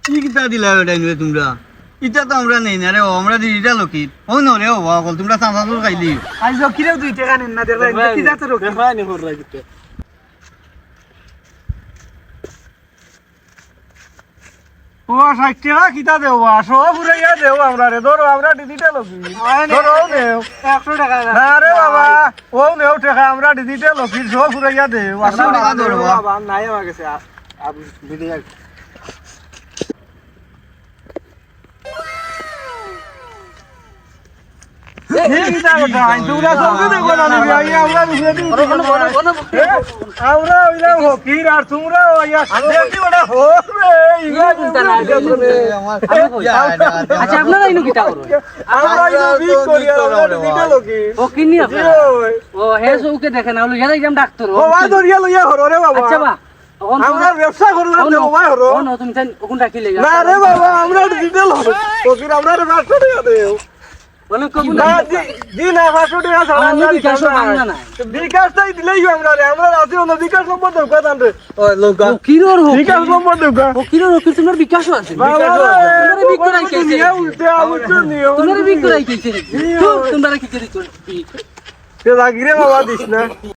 কি কিতা দিলা বেটা নিলে তোমরা ইটা তো আমরা নেই না রে ও আমরা দিটা লকিত ও ন রে ও বল তোমরা চাঁদাদুর খাইলি আজ লকিরেও 2 টাকা নেন না দেখবা কি যাতে রকি দেখানি হর রাখিতে ও 60 টাকা কিতা দেও আসো পুরাইয়া দেও আমরা রে ধরো আমরা ডিজিটাল লকি ধরো নেও 100 টাকা না রে বাবা ও নেও টাকা আমরা ডিজিটাল লকি সব পুরাইয়া দেও 100 টাকা ধরো বাবা নাই আমার কাছে আপ দিদি আমরা ওইলাম হকির আর তোমরা আচ্ছা আপনারা ইনু কিটা করো ও কিনি আপনারা ও হে সৌকে দেখেন আউলো হেরা এক্সাম ডাক্তার ও আচ্ছা বা আমরা ব্যবসা করলাম না বাবা হরো ও তুমি তাই কোন ডাকি লাগা না রে বাবা আমরা ডিজিটাল হকির আমরা 500 টাকা দেও বলে কোন না জি না 500 টাকা ছাড়া আমরা বিকাশ বাংলা না বিকাশটাই দিলেই আমরা রে আমরা রাতে অন্য বিকাশ নম্বর দাও কথা আনতে ও লোকা ও কিরোর হোক বিকাশ নম্বর দাও ও কিরোর হোক তোমার বিকাশও আছে তোমরা বিক্রয় কেছে উল্টে আউট নিও তোমার বিক্রয় কেছে তোমরা কি করে তে লাগিরে বাবা দিস না